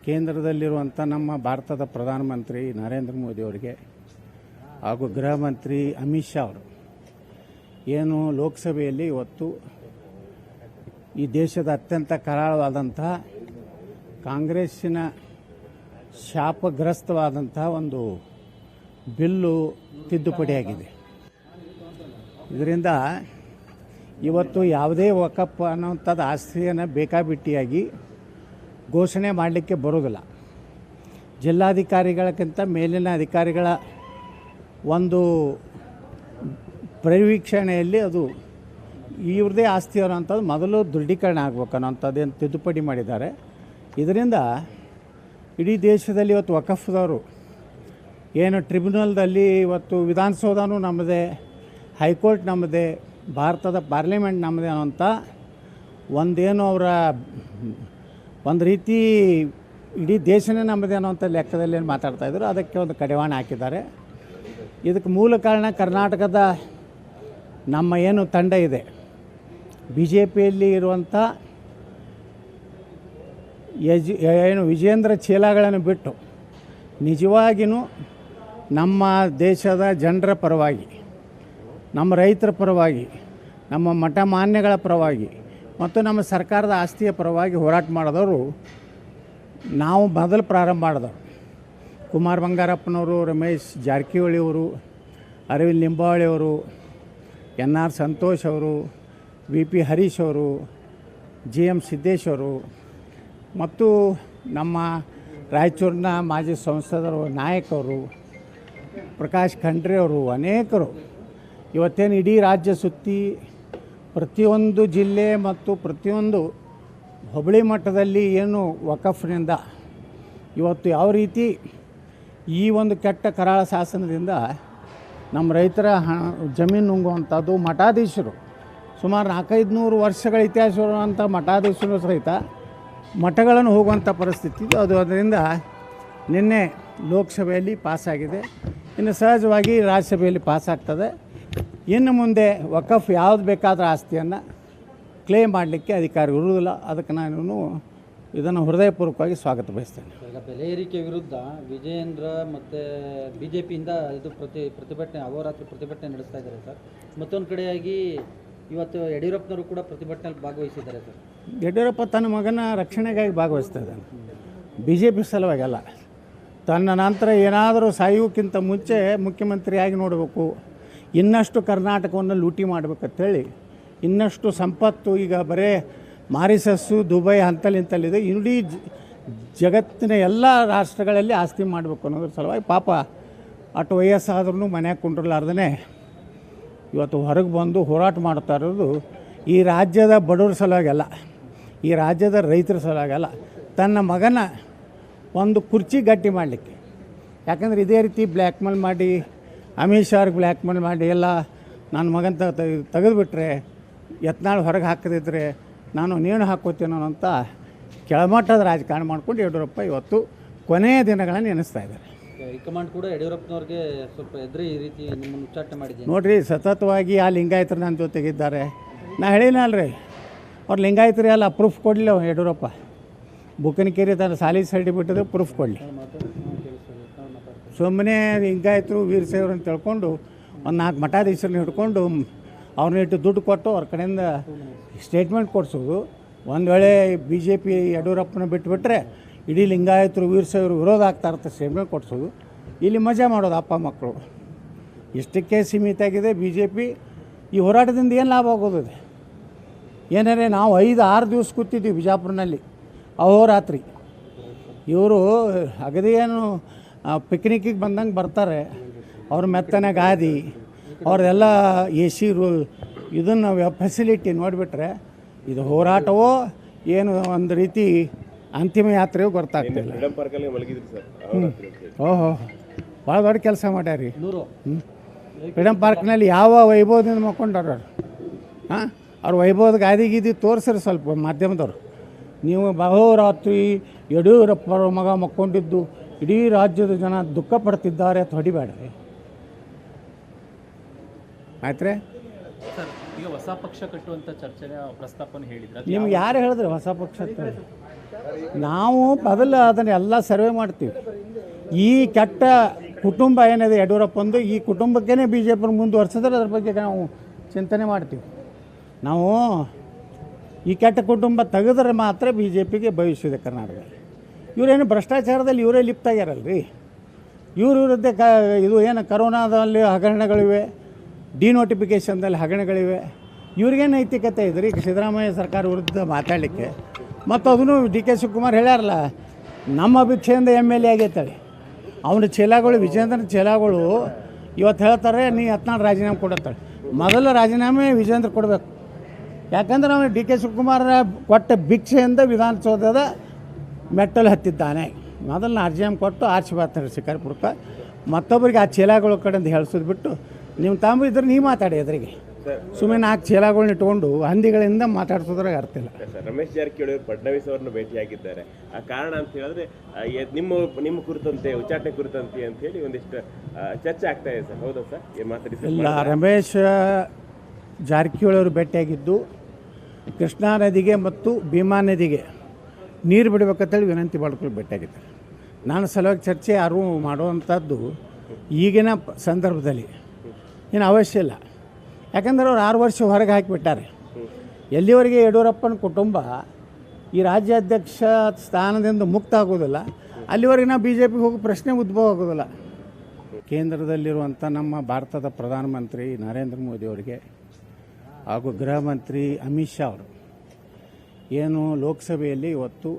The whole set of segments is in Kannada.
ಕೇಂದ್ರದಲ್ಲಿರುವಂಥ ನಮ್ಮ ಭಾರತದ ಪ್ರಧಾನಮಂತ್ರಿ ನರೇಂದ್ರ ಮೋದಿ ಅವರಿಗೆ ಹಾಗೂ ಗೃಹ ಮಂತ್ರಿ ಅಮಿತ್ ಶಾ ಅವರು ಏನು ಲೋಕಸಭೆಯಲ್ಲಿ ಇವತ್ತು ಈ ದೇಶದ ಅತ್ಯಂತ ಕರಾಳವಾದಂತಹ ಕಾಂಗ್ರೆಸ್ಸಿನ ಶಾಪಗ್ರಸ್ತವಾದಂತಹ ಒಂದು ಬಿಲ್ಲು ತಿದ್ದುಪಡಿಯಾಗಿದೆ. ಇದರಿಂದ ಇವತ್ತು ಯಾವುದೇ ವಕಫ್ ಅನ್ನುವಂಥದ್ದು ಆಸ್ತಿಯನ್ನು ಬೇಕಾಬಿಟ್ಟಿಯಾಗಿ ಘೋಷಣೆ ಮಾಡಲಿಕ್ಕೆ ಬರೋದಿಲ್ಲ. ಜಿಲ್ಲಾಧಿಕಾರಿಗಳಕ್ಕಿಂತ ಮೇಲಿನ ಅಧಿಕಾರಿಗಳ ಒಂದು ಪರಿವೀಕ್ಷಣೆಯಲ್ಲಿ ಅದು ಇವ್ರದೇ ಆಸ್ತಿ ಅನ್ನೋಂಥದ್ದು ಮೊದಲು ದೃಢೀಕರಣ ಆಗಬೇಕು ಅನ್ನೋಂಥದ್ದೇನು ತಿದ್ದುಪಡಿ ಮಾಡಿದ್ದಾರೆ. ಇದರಿಂದ ಇಡೀ ದೇಶದಲ್ಲಿ ಇವತ್ತು ವಕಫ್ದವರು ಏನು ಟ್ರಿಬ್ಯುನಲ್ದಲ್ಲಿ ಇವತ್ತು ವಿಧಾನಸೌಧನೂ ನಮ್ಮದೇ, ಹೈಕೋರ್ಟ್ ನಮ್ಮದೇ, ಭಾರತದ ಪಾರ್ಲಿಮೆಂಟ್ ನಮ್ಮದೇ ಅನ್ನೋಂಥ ಒಂದೇನು ಅವರ ಒಂದು ರೀತಿ ಇಡೀ ದೇಶನೇ ನಮ್ಮದೇ ಅನ್ನೋಂಥ ಲೆಕ್ಕದಲ್ಲಿ ಏನು ಮಾತಾಡ್ತಾಯಿದ್ರು, ಅದಕ್ಕೆ ಒಂದು ಕಡಿವಾಣ ಹಾಕಿದ್ದಾರೆ. ಇದಕ್ಕೆ ಮೂಲ ಕಾರಣ ಕರ್ನಾಟಕದ ನಮ್ಮ ಏನು ತಂಡ ಇದೆ, ಬಿ ಜೆ ಪಿಯಲ್ಲಿ ಇರುವಂಥ ಏನು ವಿಜೇಂದ್ರ ಚೀಲಗಳನ್ನು ಬಿಟ್ಟು ನಿಜವಾಗಿಯೂ ನಮ್ಮ ದೇಶದ ಜನರ ಪರವಾಗಿ, ನಮ್ಮ ರೈತರ ಪರವಾಗಿ, ನಮ್ಮ ಮಠ ಮಾನ್ಯಗಳ ಪರವಾಗಿ ಮತ್ತು ನಮ್ಮ ಸರ್ಕಾರದ ಆಸ್ತಿಯ ಪರವಾಗಿ ಹೋರಾಟ ಮಾಡಿದವರು ನಾವು ಮೊದಲು ಪ್ರಾರಂಭ ಮಾಡಿದವರು. ಕುಮಾರ್ ಬಂಗಾರಪ್ಪನವರು, ರಮೇಶ್ ಜಾರಕಿಹೊಳಿ ಅವರು, ಅರವಿಂದ್ ಲಿಂಬಾವಳಿ ಅವರು, ಎನ್ ಆರ್ ಸಂತೋಷ್ ಅವರು, ವಿ ಪಿ ಹರೀಶ್ ಅವರು, ಜಿ ಎಮ್ ಸಿದ್ದೇಶ್ ಅವರು ಮತ್ತು ನಮ್ಮ ರಾಯಚೂರಿನ ಮಾಜಿ ಸಂಸದರು ನಾಯಕ್ ಅವರು, ಪ್ರಕಾಶ್ ಖಂಡ್ರೆ ಅವರು, ಅನೇಕರು ಇವತ್ತೇನು ಇಡೀ ರಾಜ್ಯ ಸುತ್ತಿ ಪ್ರತಿಯೊಂದು ಜಿಲ್ಲೆ ಮತ್ತು ಪ್ರತಿಯೊಂದು ಹೋಬಳಿ ಮಟ್ಟದಲ್ಲಿ ಏನು ವಕಫ್ನಿಂದ ಇವತ್ತು ಯಾವ ರೀತಿ ಈ ಒಂದು ಕೆಟ್ಟ ಕರಾಳ ಶಾಸನದಿಂದ ನಮ್ಮ ರೈತರ ಜಮೀನು ನುಂಗುವಂಥದ್ದು, ಮಠಾಧೀಶರು ಸುಮಾರು 400-500 ವರ್ಷಗಳ ಇತಿಹಾಸ ಇರುವಂಥ ಮಠಾಧೀಶರು ಸಹಿತ ಮಠಗಳನ್ನು ಹೋಗುವಂಥ ಪರಿಸ್ಥಿತಿ ಇದು. ಅದರಿಂದ ನಿನ್ನೆ ಲೋಕಸಭೆಯಲ್ಲಿ ಪಾಸಾಗಿದೆ, ಇನ್ನು ಸಹಜವಾಗಿ ರಾಜ್ಯಸಭೆಯಲ್ಲಿ ಪಾಸಾಗ್ತದೆ. ಇನ್ನು ಮುಂದೆ ವಕಫ್ ಯಾವುದು ಬೇಕಾದರೂ ಆಸ್ತಿಯನ್ನು ಕ್ಲೇಮ್ ಮಾಡಲಿಕ್ಕೆ ಅಧಿಕಾರ ಇರುವುದಿಲ್ಲ. ಅದಕ್ಕೆ ನಾನು ಇದನ್ನು ಹೃದಯಪೂರ್ವಕವಾಗಿ ಸ್ವಾಗತ ಬಯಸ್ತೇನೆ. ಈಗ ಬೆಲೆ ಏರಿಕೆ ವಿರುದ್ಧ ವಿಜಯೇಂದ್ರ ಮತ್ತು ಬಿ ಜೆ ಪಿಯಿಂದ ಇದು ಪ್ರತಿಭಟನೆ ಅಹೋರಾತ್ರಿ ಪ್ರತಿಭಟನೆ ನಡೆಸ್ತಾ ಇದ್ದಾರೆ ಸರ್. ಮತ್ತೊಂದು ಕಡೆಯಾಗಿ ಇವತ್ತು ಯಡಿಯೂರಪ್ಪನವರು ಕೂಡ ಪ್ರತಿಭಟನೆಯಲ್ಲಿ ಭಾಗವಹಿಸಿದ್ದಾರೆ ಸರ್. ಯಡಿಯೂರಪ್ಪ ತನ್ನ ಮಗನ ರಕ್ಷಣೆಗಾಗಿ ಭಾಗವಹಿಸ್ತಾ ಇದ್ದಾನೆ, ಬಿ ಜೆ ಪಿ ಸಲುವಾಗೆಲ್ಲ. ತನ್ನ ನಂತರ ಏನಾದರೂ ಸಾಯುವುದಕ್ಕಿಂತ ಮುಂಚೆ ಮುಖ್ಯಮಂತ್ರಿಯಾಗಿ ನೋಡಬೇಕು, ಇನ್ನಷ್ಟು ಕರ್ನಾಟಕವನ್ನು ಲೂಟಿ ಮಾಡಬೇಕಂತೇಳಿ, ಇನ್ನಷ್ಟು ಸಂಪತ್ತು ಈಗ ಬರೇ ಮಾರಿಸಸ್ಸು, ದುಬೈ ಅಂತಲ್ಲಿಂತಲ್ಲಿದೆ, ಇಡೀ ಜಗತ್ತಿನ ಎಲ್ಲ ರಾಷ್ಟ್ರಗಳಲ್ಲಿ ಆಸ್ತಿ ಮಾಡಬೇಕು ಅನ್ನೋದ್ರ ಸಲುವಾಗಿ ಪಾಪ ಅಷ್ಟು ವಯಸ್ಸಾದ್ರೂ ಮನ್ಯಾಗ ಕುಂಡ್ರಲಾರ್ದೇ ಇವತ್ತು ಹೊರಗೆ ಬಂದು ಹೋರಾಟ ಮಾಡ್ತಾ ಇರೋದು ಈ ರಾಜ್ಯದ ಬಡವರ ಸಲುವಾಗೆಲ್ಲ, ಈ ರಾಜ್ಯದ ರೈತರ ಸಲುವಾಗೆಲ್ಲ, ತನ್ನ ಮಗನ ಒಂದು ಕುರ್ಚಿ ಗಟ್ಟಿ ಮಾಡಲಿಕ್ಕೆ. ಯಾಕಂದರೆ ಇದೇ ರೀತಿ ಬ್ಲ್ಯಾಕ್ ಮೇಲ್ ಮಾಡಿ, ಅಮಿತ್ ಶಾರ್ಗೆ ಬ್ಲ್ಯಾಕ್ ಮೇಲ್ ಮಾಡಿ ಎಲ್ಲ ನನ್ನ ಮಗನ ತೆಗೆದುಬಿಟ್ರೆ, ಯತ್ನಾಳ್ ಹೊರಗೆ ಹಾಕದಿದ್ದರೆ ನಾನು ನೇಣು ಹಾಕೋತೀನೋ ಅಂತ ಕೆಳಮಟ್ಟದ ರಾಜಕಾರಣ ಮಾಡ್ಕೊಂಡು ಯಡಿಯೂರಪ್ಪ ಇವತ್ತು ಕೊನೆಯ ದಿನಗಳನ್ನು ಎನಿಸ್ತಾ ಇದ್ದಾರೆ. ಹೈಕಮಾಂಡ್ ಕೂಡ ಯಡಿಯೂರಪ್ಪನವ್ರಿಗೆ ಸ್ವಲ್ಪ ಎದುರು ಈ ರೀತಿ ನಿಮ್ಮನ್ನು ಉಚ್ಚಾಟನೆ ಮಾಡಿದ್ದೀನಿ ನೋಡಿರಿ. ಸತತವಾಗಿ ಆ ಲಿಂಗಾಯತರು ನನ್ನ ಜೊತೆಗಿದ್ದಾರೆ. ನಾ ಹೇಳಿನಲ್ರಿ, ಅವ್ರು ಲಿಂಗಾಯತರು ಎಲ್ಲ ಪ್ರೂಫ್ ಕೊಡಲಿಲ್ಲ ಯಡಿಯೂರಪ್ಪ. ಬುಕ್ಕನಕೇರಿ ತನ್ನ ಸಾಲಿ ಸರ್ಟಿಫಿಕೇಟ್ ಪ್ರೂಫ್ ಕೊಡಲಿ. ಸುಮ್ಮನೆ ಲಿಂಗಾಯತರು ವೀರಶೈವರು ಅಂತ ತಿಳ್ಕೊಂಡು ಒಂದು 4 ಮಠಾಧೀಶರನ್ನ ಹಿಡ್ಕೊಂಡು ಅವ್ರನ್ನ ಇಟ್ಟು ದುಡ್ಡು ಕೊಟ್ಟು ಅವ್ರ ಕಡೆಯಿಂದ ಸ್ಟೇಟ್ಮೆಂಟ್ ಕೊಡಿಸೋದು. ಒಂದು ವೇಳೆ ಬಿ ಜೆ ಪಿ ಯಡಿಯೂರಪ್ಪನ ಬಿಟ್ಟುಬಿಟ್ರೆ ಇಡೀ ಲಿಂಗಾಯತರು ವೀರಶೈವರು ವಿರೋಧ ಆಗ್ತಾ ಇರ್ತಾರೆ, ಸ್ಟೇಟ್ಮೆಂಟ್ ಕೊಡಿಸೋದು. ಇಲ್ಲಿ ಮಜಾ ಮಾಡೋದು ಅಪ್ಪ ಮಕ್ಕಳು. ಇಷ್ಟಕ್ಕೆ ಸೀಮಿತ ಆಗಿದೆ ಬಿ ಜೆ ಪಿ. ಈ ಹೋರಾಟದಿಂದ ಏನು ಲಾಭ ಆಗೋದಿದೆ? ಏನಾರೇ ನಾವು 5-6 ದಿವಸ ಕೂತಿದ್ದೀವಿ ಬಿಜಾಪುರನಲ್ಲಿ ಅಹೋರಾತ್ರಿ. ಇವರು ಅಗದಿಯೇನು ಪಿಕ್ನಿಕ್ಕಿಗೆ ಬಂದಂಗೆ ಬರ್ತಾರೆ. ಅವ್ರ ಮೆತ್ತನೆ ಗಾದಿ, ಅವ್ರದೆಲ್ಲ ಎ ಸಿ ಇದನ್ನು ಫೆಸಿಲಿಟಿ ನೋಡಿಬಿಟ್ರೆ ಇದು ಹೋರಾಟವೋ ಏನು ಒಂದು ರೀತಿ ಅಂತಿಮ ಯಾತ್ರೆಯೂ ಗೊತ್ತಾಗ್ತಿಲ್ಲ. ಓಹೋ, ಭಾಳ ದೊಡ್ಡ ಕೆಲಸ ಮಾಡ್ಯಾರಿ. ಫ್ರೀಡಮ್ ಪಾರ್ಕ್ನಲ್ಲಿ ಯಾವ ವೈಭವದಿಂದ ಮಕ್ಕೊಂಡವ್ರು ಹಾಂ, ಅವ್ರ ವೈಭವದ ಗಾದಿ ತೋರಿಸ್ರಿ ಸ್ವಲ್ಪ ಮಾಧ್ಯಮದವ್ರು. ನೀವು ಬಹುರಾತ್ರಿ ಯಡಿಯೂರಪ್ಪರ ಮಗ ಮಕ್ಕೊಂಡಿದ್ದು ಇಡೀ ರಾಜ್ಯದ ಜನ ದುಃಖ ಪಡ್ತಿದ್ದಾರೆ ಅಂತ ಹೊಡಿಬೇಡ್ರಿ, ಆಯ್ತು ರೀ. ಜೊತೆಗೆ ಹೊಸ ಪಕ್ಷ ಕಟ್ಟುವಂಥ ಚರ್ಚೆನ ಪ್ರಸ್ತಾಪನೆ ಹೇಳಿದ್ರೆ ನಿಮ್ಗೆ ಯಾರು ಹೇಳಿದ್ರೆ ಹೊಸ ಪಕ್ಷ ಅಂತ ಹೇಳಿ? ನಾವು ಮೊದಲು ಅದನ್ನೆಲ್ಲ ಸರ್ವೆ ಮಾಡ್ತೀವಿ. ಈ ಕೆಟ್ಟ ಕುಟುಂಬ ಏನಿದೆ ಯಡಿಯೂರಪ್ಪಂದು, ಈ ಕುಟುಂಬಕ್ಕೇ ಬಿ ಜೆ ಪಿ ಮುಂದುವರ್ಸಿದ್ರೆ ಅದ್ರ ಬಗ್ಗೆ ನಾವು ಚಿಂತನೆ ಮಾಡ್ತೀವಿ. ನಾವು ಈ ಕೆಟ್ಟ ಕುಟುಂಬ ತೆಗೆದ್ರೆ ಮಾತ್ರ ಬಿ ಜೆ ಪಿಗೆ ಭವಿಷ್ಯದ ಕರ್ನಾಟಕದಲ್ಲಿ. ಇವರೇನು ಭ್ರಷ್ಟಾಚಾರದಲ್ಲಿ ಇವರೇ ಲಿಪ್ತ ಆಗ್ಯಾರಲ್ರಿ. ಇವ್ರ ವಿರುದ್ಧ ಇದು ಏನು ಕರೋನಾದಲ್ಲಿ ಹಗರಣಗಳಿವೆ, ಡಿನೋಟಿಫಿಕೇಷನ್ದಲ್ಲಿ ಹಗರಣಗಳಿವೆ. ಇವ್ರಿಗೇನು ನೈತಿಕತೆ ಇದ್ರಿ ಸಿದ್ದರಾಮಯ್ಯ ಸರ್ಕಾರ ವಿರುದ್ಧ ಮಾತಾಡಲಿಕ್ಕೆ? ಮತ್ತು ಅದನ್ನು ಡಿ ಕೆ ಶಿವಕುಮಾರ್ ಹೇಳ್ಯಾರಲ್ಲ, ನಮ್ಮ ಅಭಿಕ್ಷೆಯಿಂದ MLA ಆಗೈತಳಿ. ಅವನ ಚೇಲಾಗಳು, ವಿಜೇಂದ್ರನ ಚೇಲಾಗಳು ಇವತ್ತು ಹೇಳ್ತಾರೆ ನೀ ಹತ್ನಾಡು ರಾಜೀನಾಮೆ ಕೊಡತ್ತಾಳೆ. ಮೊದಲು ರಾಜೀನಾಮೆ ವಿಜೇಂದ್ರ ಕೊಡಬೇಕು. ಯಾಕಂದ್ರೆ ಅವನು ಡಿ ಕೆ ಶಿವಕುಮಾರ್ ಕೊಟ್ಟ ಭಿಕ್ಷೆಯಿಂದ ವಿಧಾನಸೌಧದ ಮೆಟ್ಟಲು ಹತ್ತಿದ್ದಾನೆ. ಮೊದಲು ರಾಜೀನಾಮೆ ಕೊಟ್ಟು ಆರ್ಚಿ ಬರ್ತಾರೆ ಶಿಕಾರಿಪುರಕ್ಕೆ. ಮತ್ತೊಬ್ಬರಿಗೆ ಆ ಚೇಲಾಗಳ ಕಡೆಯಿಂದ ಹೇಳಿಸೋದು ಬಿಟ್ಟು ನೀವು ತಾಂಬ ಇದ್ರೆ ನೀವು ಮಾತಾಡಿ ಎದುರಿಗೆ. ಸುಮ್ಮನೆ 4 ಚೇಲಾಗಳನ್ನ ಇಟ್ಕೊಂಡು ಹಂದಿಗಳಿಂದ ಮಾತಾಡ್ಸೋದ್ರಾಗ ಅರ್ಥ ಇಲ್ಲ. ರಮೇಶ್ ಜಾರಕಿಹೊಳಿ ಅವರು ಫಡ್ನವೀಸ್ ಅವರನ್ನು ಭೇಟಿಯಾಗಿದ್ದಾರೆ. ಆ ಕಾರಣ ಅಂತ ಹೇಳಿದ್ರೆ ನಿಮ್ಮ ಕುರಿತಂತೆ, ಉಚ್ಚಾಟನೆ ಕುರಿತಂತೆ ಅಂತ ಹೇಳಿ ಒಂದಿಷ್ಟು ಚರ್ಚೆ ಆಗ್ತಾ ಇದೆ ಸರ್. ಹೌದಾ ಸರ್? ಏನು ಮಾತಾಡಿ? ಇಲ್ಲ, ರಮೇಶ್ ಜಾರಕಿಹೊಳಿ ಅವರು ಭೇಟಿಯಾಗಿದ್ದು ಕೃಷ್ಣಾ ನದಿಗೆ ಮತ್ತು ಭೀಮಾ ನದಿಗೆ ನೀರು ಬಿಡಬೇಕಂತೇಳಿ ವಿನಂತಿ ಮಾಡ್ಕೊಂಡು ಭೇಟಿಯಾಗಿದ್ದಾರೆ. ನಾನು ಸಲುವಾಗಿ ಚರ್ಚೆ ಯಾರೂ ಮಾಡುವಂಥದ್ದು ಈಗಿನ ಸಂದರ್ಭದಲ್ಲಿ ಏನು ಅವಶ್ಯ ಇಲ್ಲ. ಯಾಕಂದ್ರೆ ಅವ್ರು 6 ವರ್ಷ ಹೊರಗೆ ಹಾಕಿಬಿಟ್ಟಾರೆ. ಎಲ್ಲಿವರೆಗೆ ಯಡಿಯೂರಪ್ಪನ ಕುಟುಂಬ ಈ ರಾಜ್ಯಾಧ್ಯಕ್ಷ ಸ್ಥಾನದಿಂದ ಮುಕ್ತ ಆಗೋದಿಲ್ಲ, ಅಲ್ಲಿವರೆಗೆ ನಾವು BJP ಹೋಗೋ ಪ್ರಶ್ನೆ ಉದ್ಭವ ಆಗೋದಿಲ್ಲ. ಕೇಂದ್ರದಲ್ಲಿರುವಂಥ ನಮ್ಮ ಭಾರತದ ಪ್ರಧಾನಮಂತ್ರಿ ನರೇಂದ್ರ ಮೋದಿ ಅವರಿಗೆ ಹಾಗೂ ಗೃಹ ಮಂತ್ರಿ ಅಮಿತ್ ಶಾ ಅವರು ಏನು ಲೋಕಸಭೆಯಲ್ಲಿ ಇವತ್ತು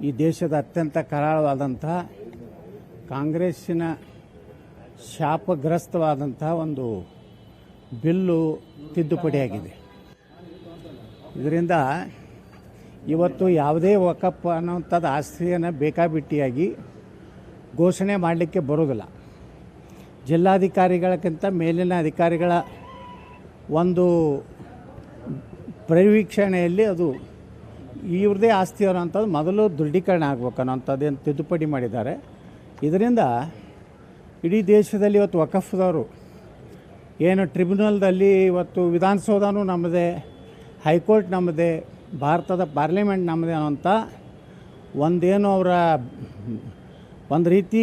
ಈ ದೇಶದ ಅತ್ಯಂತ ಕರಾಳವಾದಂಥ ಕಾಂಗ್ರೆಸ್ಸಿನ ಶಾಪಗ್ರಸ್ತವಾದಂಥ ಒಂದು ಬಿಲ್ಲು ತಿದ್ದುಪಡಿಯಾಗಿದೆ. ಇದರಿಂದ ಇವತ್ತು ಯಾವುದೇ ವಕಫ್ ಅನ್ನೋಂಥದ್ದು ಆಸ್ತಿಯನ್ನು ಬೇಕಾಬಿಟ್ಟಿಯಾಗಿ ಘೋಷಣೆ ಮಾಡಲಿಕ್ಕೆ ಬರೋದಿಲ್ಲ. ಜಿಲ್ಲಾಧಿಕಾರಿಗಳಕ್ಕಿಂತ ಮೇಲಿನ ಅಧಿಕಾರಿಗಳ ಒಂದು ಪರಿವೀಕ್ಷಣೆಯಲ್ಲಿ ಅದು ಇವ್ರದೇ ಆಸ್ತಿ ಅನ್ನೋಂಥದ್ದು ಮೊದಲು ದೃಢೀಕರಣ ಆಗಬೇಕು ಅನ್ನೋಂಥದ್ದೇನು ತಿದ್ದುಪಡಿ ಮಾಡಿದ್ದಾರೆ. ಇದರಿಂದ ಇಡೀ ದೇಶದಲ್ಲಿ ಇವತ್ತು ವಕಫ್ದವರು ಏನು ಟ್ರಿಬ್ಯುನಲ್ದಲ್ಲಿ ಇವತ್ತು ವಿಧಾನಸೌಧನೂ ನಮ್ಮದೇ, ಹೈಕೋರ್ಟ್ ನಮ್ಮದೇ, ಭಾರತದ ಪಾರ್ಲಿಮೆಂಟ್ ನಮ್ಮದೇ ಅನ್ನೋಂಥ ಒಂದೇನು ಅವರ ಒಂದು ರೀತಿ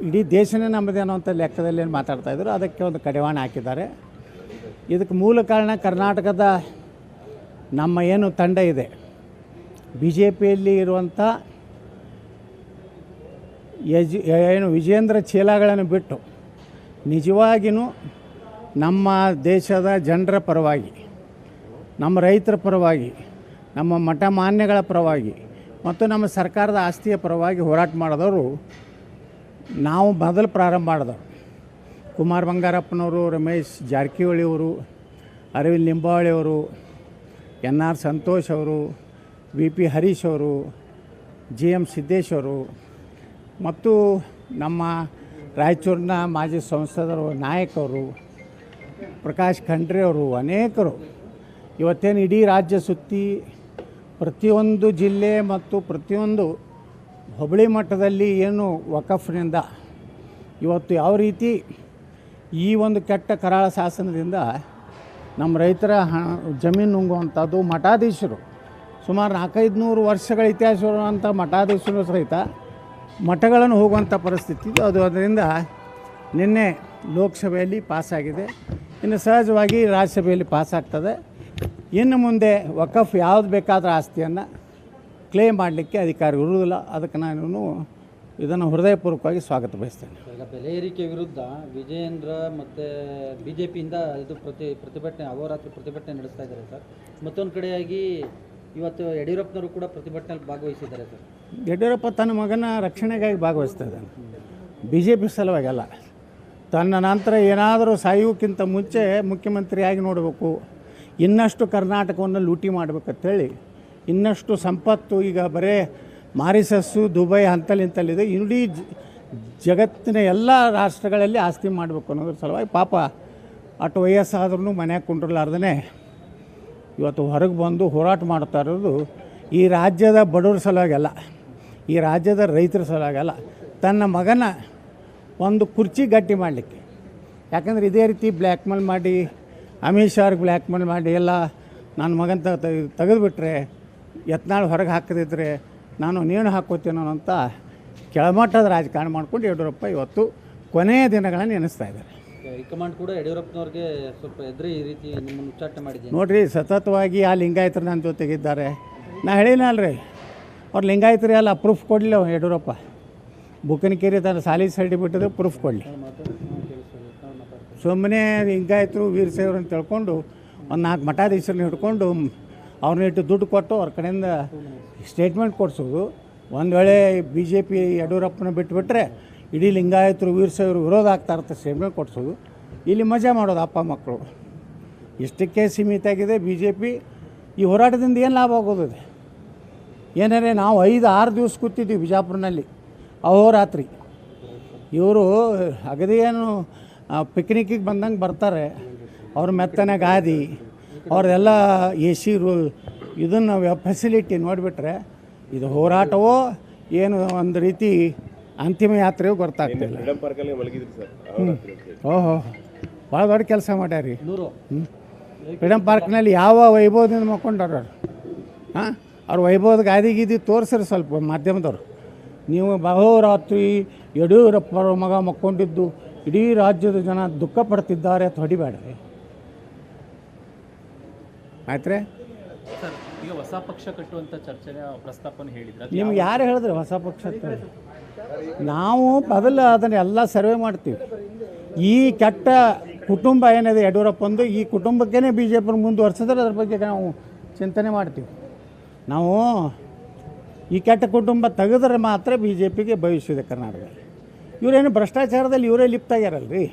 ಇಡೀ ದೇಶನೇ ನಮ್ಮದೇ ಅನ್ನೋಂಥ ಲೆಕ್ಕದಲ್ಲಿ ಏನು ಮಾತಾಡ್ತಾಯಿದ್ರು, ಅದಕ್ಕೆ ಒಂದು ಕಡಿವಾಣ ಹಾಕಿದ್ದಾರೆ. ಇದಕ್ಕೆ ಮೂಲ ಕಾರಣ ಕರ್ನಾಟಕದ ನಮ್ಮ ಏನು ತಂಡ ಇದೆ, BJPಯಲ್ಲಿ ಇರುವಂಥ ಏನು ವಿಜೇಂದ್ರ ಚೇಲಾಗಳನ್ನು ಬಿಟ್ಟು ನಿಜವಾಗಿಯೂ ನಮ್ಮ ದೇಶದ ಜನರ ಪರವಾಗಿ, ನಮ್ಮ ರೈತರ ಪರವಾಗಿ, ನಮ್ಮ ಮಠ ಮಾನ್ಯಗಳ ಪರವಾಗಿ ಮತ್ತು ನಮ್ಮ ಸರ್ಕಾರದ ಆಸ್ತಿಯ ಪರವಾಗಿ ಹೋರಾಟ ಮಾಡಿದವರು ನಾವು ಮೊದಲು ಪ್ರಾರಂಭ ಮಾಡಿದವರು. ಕುಮಾರ್ ಬಂಗಾರಪ್ಪನವರು, ರಮೇಶ್ ಜಾರಕಿಹೊಳಿ ಅವರು, ಅರವಿಂದ್ ಲಿಂಬಾವಳಿ ಅವರು, NR ಸಂತೋಷ್ ಅವರು, VP ಹರೀಶ್ ಅವರು, GM ಸಿದ್ದೇಶ್ ಅವರು ಮತ್ತು ನಮ್ಮ ರಾಯಚೂರಿನ ಮಾಜಿ ಸಂಸದರು ನಾಯಕ್ ಅವರು, ಪ್ರಕಾಶ್ ಖಂಡ್ರೆ ಅವರು, ಅನೇಕರು ಇವತ್ತೇನು ಇಡೀ ರಾಜ್ಯ ಸುತ್ತಿ ಪ್ರತಿಯೊಂದು ಜಿಲ್ಲೆ ಮತ್ತು ಪ್ರತಿಯೊಂದು ಹೋಬಳಿ ಮಟ್ಟದಲ್ಲಿ ಏನು ವಕಫ್ನಿಂದ ಇವತ್ತು ಯಾವ ರೀತಿ ಈ ಒಂದು ಕೆಟ್ಟ ಕರಾಳ ಶಾಸನದಿಂದ ನಮ್ಮ ರೈತರ ಜಮೀನು ನುಂಗುವಂಥದ್ದು, ಮಠಾಧೀಶರು ಸುಮಾರು 400-500 ವರ್ಷಗಳ ಇತಿಹಾಸವಿರುವಂಥ ಮಠಾಧೀಶರು ಸಹಿತ ಮಠಗಳನ್ನು ಹೋಗುವಂಥ ಪರಿಸ್ಥಿತಿ ಇದು. ಅದರಿಂದ ನಿನ್ನೆ ಲೋಕಸಭೆಯಲ್ಲಿ ಪಾಸಾಗಿದೆ, ಇನ್ನು ಸಹಜವಾಗಿ ರಾಜ್ಯಸಭೆಯಲ್ಲಿ ಪಾಸಾಗ್ತದೆ. ಇನ್ನು ಮುಂದೆ ವಕಫ್ ಯಾವುದು ಬೇಕಾದರೂ ಆಸ್ತಿಯನ್ನು ಕ್ಲೇಮ್ ಮಾಡಲಿಕ್ಕೆ ಅಧಿಕಾರ ಇರುವುದಿಲ್ಲ. ಅದಕ್ಕೆ ನಾನು ಇದನ್ನು ಹೃದಯಪೂರ್ವಕವಾಗಿ ಸ್ವಾಗತ ಬಯಸ್ತೇನೆ. ಈಗ ಬೆಲೆ ಏರಿಕೆ ವಿರುದ್ಧ ವಿಜಯೇಂದ್ರ ಮತ್ತು BJPಯಿಂದ ಇದು ಪ್ರತಿಭಟನೆ, ಅಹೋರಾತ್ರಿ ಪ್ರತಿಭಟನೆ ನಡೆಸ್ತಾ ಇದ್ದಾರೆ ಸರ್. ಮತ್ತೊಂದು ಕಡೆಯಾಗಿ ಇವತ್ತು ಯಡಿಯೂರಪ್ಪನವರು ಕೂಡ ಪ್ರತಿಭಟನೆಯಲ್ಲಿ ಭಾಗವಹಿಸಿದ್ದಾರೆ ಸರ್. ಯಡಿಯೂರಪ್ಪ ತನ್ನ ಮಗನ ರಕ್ಷಣೆಗಾಗಿ ಭಾಗವಹಿಸ್ತಾ ಇದ್ದಾನೆ, BJP ಸಲುವಾಗಿ ಅಲ್ಲ. ತನ್ನ ನಂತರ ಏನಾದರೂ ಸಾಯುವುದಕ್ಕಿಂತ ಮುಂಚೆ ಮುಖ್ಯಮಂತ್ರಿಯಾಗಿ ನೋಡಬೇಕು, ಇನ್ನಷ್ಟು ಕರ್ನಾಟಕವನ್ನು ಲೂಟಿ ಮಾಡಬೇಕಂತೇಳಿ, ಇನ್ನಷ್ಟು ಸಂಪತ್ತು ಈಗ ಬರೇ ಮಾರಿಸಸ್ಸು, ದುಬೈ ಇಂತಲ್ಲಿದೆ, ಇಡೀ ಜಗತ್ತಿನ ಎಲ್ಲ ರಾಷ್ಟ್ರಗಳಲ್ಲಿ ಆಸ್ತಿ ಮಾಡಬೇಕು ಅನ್ನೋದ್ರ ಸಲುವಾಗಿ ಪಾಪ ಅಷ್ಟು ವಯಸ್ಸಾದ್ರೂ ಮನ್ಯಾಗ ಕುಂಡ್ರಲಾರ್ದೇ ಇವತ್ತು ಹೊರಗೆ ಬಂದು ಹೋರಾಟ ಮಾಡ್ತಾ ಇರೋದು ಈ ರಾಜ್ಯದ ಬಡವರ ಸಲುವಾಗಲ್ಲ, ಈ ರಾಜ್ಯದ ರೈತರ ಸಲುವಾಗಲ್ಲ, ತನ್ನ ಮಗನ ಒಂದು ಕುರ್ಚಿ ಗಟ್ಟಿ ಮಾಡಲಿಕ್ಕೆ. ಯಾಕಂದರೆ ಇದೇ ರೀತಿ ಬ್ಲ್ಯಾಕ್ ಮೇಲ್ ಮಾಡಿ ಅಮಿತ್ ಶಾ ಅವ್ರಿಗೆ ಬ್ಲ್ಯಾಕ್ ಮೇಲ್ ಮಾಡಿ ಎಲ್ಲ ನನ್ನ ಮಗನ ತೆಗೆದುಬಿಟ್ರೆ ಯತ್ನಾಳ್ ಹೊರಗೆ ಹಾಕದಿದ್ದರೆ ನಾನು ನೇಣು ಹಾಕೋತೀನೋ ಅಂತ ಕೆಳಮಟ್ಟದ ರಾಜಕಾರಣ ಮಾಡ್ಕೊಂಡು ಯಡಿಯೂರಪ್ಪ ಇವತ್ತು ಕೊನೆಯ ದಿನಗಳನ್ನು ಎನಿಸ್ತಾ ಇದ್ದಾರೆ. ಹೈಕಮಾಂಡ್ ಕೂಡ ಯಡಿಯೂರಪ್ಪನವ್ರಿಗೆ ಸ್ವಲ್ಪ ಎದುರು ಈ ರೀತಿ ನಿಮ್ಮನ್ನು ಉಚ್ಚಾಟನೆ ಮಾಡಿದ್ದೀನಿ. ನೋಡಿರಿ, ಸತತವಾಗಿ ಆ ಲಿಂಗಾಯತರು ನನ್ನ ಜೊತೆಗಿದ್ದಾರೆ. ನಾ ಹೇಳಿನಲ್ರಿ, ಅವ್ರು ಲಿಂಗಾಯತರು ಎಲ್ಲ ಪ್ರೂಫ್ ಕೊಡಲಿಲ್ಲ ಯಡಿಯೂರಪ್ಪ. ಬುಕ್ಕನಕೆರೆ ತನ್ನ ಸಾಲಿ ಸರ್ಟಿಫಿಕೇಟ್ ಪ್ರೂಫ್ ಕೊಡಲಿ. ಸುಮ್ಮನೆ ಲಿಂಗಾಯತರು ವೀರಶೈವರು ಅಂತ ತಿಳ್ಕೊಂಡು ಒಂದು 4 ಮಠಾಧೀಶರನ್ನ ಹಿಡ್ಕೊಂಡು ಅವ್ರನ್ನ ಇಟ್ಟು ದುಡ್ಡು ಕೊಟ್ಟು ಅವ್ರ ಕಡೆಯಿಂದ ಸ್ಟೇಟ್ಮೆಂಟ್ ಕೊಡಿಸೋದು. ಒಂದು ವೇಳೆ BJP ಯಡಿಯೂರಪ್ಪನ ಬಿಟ್ಟುಬಿಟ್ರೆ ಇಡೀ ಲಿಂಗಾಯತರು ವೀರಶೈವರು ವಿರೋಧ ಆಗ್ತಾ ಇರುತ್ತೆ ಸ್ಟೇಟ್ಮೆಂಟ್ ಕೊಡಿಸೋದು. ಇಲ್ಲಿ ಮಜಾ ಮಾಡೋದು ಅಪ್ಪ ಮಕ್ಕಳು. ಇಷ್ಟಕ್ಕೆ ಸೀಮಿತ ಆಗಿದೆ BJP. ಈ ಹೋರಾಟದಿಂದ ಏನು ಲಾಭ ಆಗೋದಿದೆ? ಏನಾರೆ ನಾವು 5-6 ದಿವಸ ಕೂತಿದ್ದೀವಿ ಬಿಜಾಪುರನಲ್ಲಿ ಅಹೋರಾತ್ರಿ. ಇವರು ಅಗದೇನು ಪಿಕ್ನಿಕ್ಕಿಗೆ ಬಂದಂಗೆ ಬರ್ತಾರೆ. ಅವ್ರ ಮೆತ್ತನೆ ಗಾದಿ, ಅವ್ರದೆಲ್ಲ AC ಇದನ್ನು ಫೆಸಿಲಿಟಿ ನೋಡಿಬಿಟ್ರೆ ಇದು ಹೋರಾಟವೋ ಏನು ಒಂದು ರೀತಿ ಅಂತಿಮ ಯಾತ್ರೆಯೂ ಗೊತ್ತಾಗ್ತಿಲ್ಲ. ಫ್ರೀಡಂ ಪಾರ್ಕಲ್ಲಿ ಮಲಗಿದ್ರಿ ಸರ್ ಅಹೋರಾತ್ರಿ ಅಂತ ಹೇಳಿ. ಓಹೋ, ಭಾಳ ದೊಡ್ಡ ಕೆಲಸ ಮಾಡ್ಯಾರಿ. 100 ಫ್ರೀಡಂ ಪಾರ್ಕ್ನಲ್ಲಿ ಯಾವ ವೈಭವದಿಂದ ಮಕ್ಕೊಂಡಾರ ಅವ್ರು? ಹಾಂ, ಅವ್ರ ವೈಭವದ ಗಾದಿ ಗೀದಿ ತೋರಿಸ್ರಿ ಸ್ವಲ್ಪ ಮಾಧ್ಯಮದವ್ರು. ನೀವು ಅಹೋರಾತ್ರಿ ಯಡಿಯೂರಪ್ಪರ ಮಗ ಮಕ್ಕೊಂಡಿದ್ದು ಇಡೀ ರಾಜ್ಯದ ಜನ ದುಃಖ ಪಡ್ತಿದ್ದಾರೆ ಅಂತ ಹೊಡಿಬೇಡ್ರಿ, ಆಯ್ತು ರೀ? ಸರ್, ಈಗ ಹೊಸ ಪಕ್ಷ ಕಟ್ಟುವಂಥ ಚರ್ಚೆನ ಪ್ರಸ್ತಾಪನೆ ಹೇಳಿದ್ರೆ ನಿಮ್ಗೆ ಯಾರು ಹೇಳಿದ್ರೆ ಹೊಸ ಪಕ್ಷ ಅಂತ? ನಾವು ಮೊದಲು ಅದನ್ನೆಲ್ಲ ಸರ್ವೆ ಮಾಡ್ತೀವಿ. ಈ ಕೆಟ್ಟ ಕುಟುಂಬ ಏನಿದೆ ಯಡಿಯೂರಪ್ಪಂದು, ಈ ಕುಟುಂಬಕ್ಕೇ BJP ಮುಂದುವರ್ಸಿದ್ರೆ ಅದ್ರ ಬಗ್ಗೆ ನಾವು ಚಿಂತನೆ ಮಾಡ್ತೀವಿ. ನಾವು ಈ ಕೆಟ್ಟ ಕುಟುಂಬ ತೆಗೆದ್ರೆ ಮಾತ್ರ BJPಗೆ ಭವಿಷ್ಯದ ಕರ್ನಾಟಕದಲ್ಲಿ. ಇವರೇನು ಭ್ರಷ್ಟಾಚಾರದಲ್ಲಿ ಇವರೇ ಲಿಪ್ತ ಆಗ್ಯಾರಲ್ರಿ.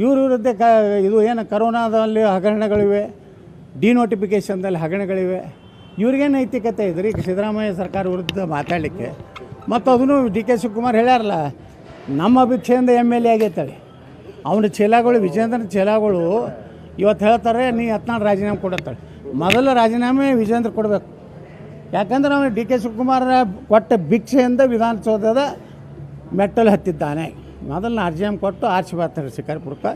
ಇವ್ರ ವಿರುದ್ಧ ಇದು ಏನು ಕರೋನಾದಲ್ಲಿ ಹಗರಣಗಳಿವೆ, ಡಿನೋಟಿಫಿಕೇಷನ್ದಲ್ಲಿ ಹಗರಣಗಳಿವೆ. ಇವ್ರಿಗೆ ನೈತಿಕತೆ ಇದ್ರಿ ಸಿದ್ದರಾಮಯ್ಯ ಸರ್ಕಾರ ವಿರುದ್ಧ ಮಾತಾಡಲಿಕ್ಕೆ? ಮತ್ತು ಅದನ್ನು DK ಶಿವಕುಮಾರ್ ಹೇಳ್ಯಾರಲ್ಲ, ನಮ್ಮ ಅಭಿಕ್ಷೆಯಿಂದ MLA ಆಗೈತಳಿ. ಅವನ ಚೇಲಾಗಳು, ವಿಜೇಂದ್ರನ ಚೇಲಾಗಳು ಇವತ್ತು ಹೇಳ್ತಾರೆ ನೀ ಯತ್ನಾಳ್ ರಾಜೀನಾಮೆ ಕೊಡತ್ತಾಳೆ. ಮೊದಲು ರಾಜೀನಾಮೆ ವಿಜೇಂದ್ರ ಕೊಡಬೇಕು. ಯಾಕಂದ್ರೆ ಅವನು DK ಶಿವಕುಮಾರ್ ಕೊಟ್ಟ ಭಿಕ್ಷೆಯಿಂದ ವಿಧಾನಸೌಧದ ಮೆಟ್ಟಲು ಹತ್ತಿದ್ದಾನೆ. ಮೊದಲು ರಾಜೀನಾಮೆ ಕೊಟ್ಟು ಆರ್ಚಿ ಬರ್ತಾರೆ ಶಿಕಾರ್ಪುರಕ್ಕೆ.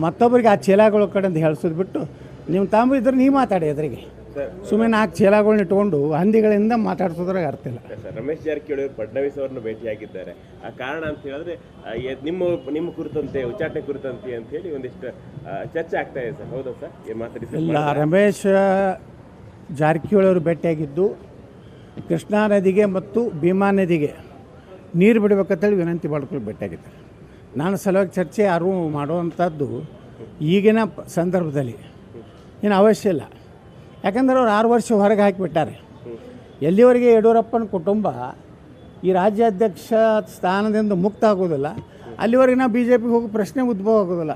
ಮತ್ತೊಬ್ಬರಿಗೆ ಆ ಚೇಲಾಗಳ ಕಡೆಯಿಂದ ಹೇಳಿಸೋದು ಬಿಟ್ಟು ನೀವು ತಾಂಬ ಇದ್ರೆ ನೀವು ಮಾತಾಡಿ ಎದುರಿಗೆ. ಸುಮ್ಮನೆ 4 ಚೇಲಾಗಳನ್ನ ಇಟ್ಕೊಂಡು ಹಂದಿಗಳಿಂದ ಮಾತಾಡ್ಸೋದ್ರಾಗ ಅರ್ಥ ಇಲ್ಲ. ಸರ್, ರಮೇಶ್ ಜಾರಕಿಹೊಳಿ ಅವರು ಫಡ್ನವೀಸ್ ಅವರನ್ನು ಭೇಟಿಯಾಗಿದ್ದಾರೆ. ಆ ಕಾರಣ ಅಂತ ಹೇಳಿದ್ರೆ ನಿಮ್ಮ ಕುರಿತಂತೆ ಉಚ್ಚಾಟನೆ ಕುರಿತಂತೆ ಅಂತ ಹೇಳಿ ಒಂದಿಷ್ಟು ಚರ್ಚೆ ಆಗ್ತಾ ಇದೆ ಸರ್, ಹೌದಾ ಸರ್? ಇಲ್ಲ, ರಮೇಶ್ ಜಾರಕಿಹೊಳಿ ಅವರು ಭೇಟಿಯಾಗಿದ್ದು ಕೃಷ್ಣಾ ನದಿಗೆ ಮತ್ತು ಭೀಮಾ ನದಿಗೆ ನೀರು ಬಿಡಬೇಕಂತೇಳಿ ವಿನಂತಿ ಮಾಡ್ಕೊಂಡು ಭೇಟಿಯಾಗಿದ್ದಾರೆ. ನಾನು ಸಲುವಾಗಿ ಚರ್ಚೆ ಯಾರೂ ಮಾಡುವಂಥದ್ದು ಈಗಿನ ಸಂದರ್ಭದಲ್ಲಿ ಏನು ಅವಶ್ಯ ಇಲ್ಲ. ಯಾಕಂದ್ರೆ ಅವ್ರು 6 ವರ್ಷ ಹೊರಗೆ ಹಾಕಿಬಿಟ್ಟಾರೆ. ಎಲ್ಲಿವರೆಗೆ ಯಡಿಯೂರಪ್ಪನ ಕುಟುಂಬ ಈ ರಾಜ್ಯಾಧ್ಯಕ್ಷ ಸ್ಥಾನದಿಂದ ಮುಕ್ತ ಆಗೋದಿಲ್ಲ ಅಲ್ಲಿವರೆಗೆ ನಾವು BJPಗೆ ಹೋಗೋ ಪ್ರಶ್ನೆ ಉದ್ಭವ ಆಗೋದಿಲ್ಲ.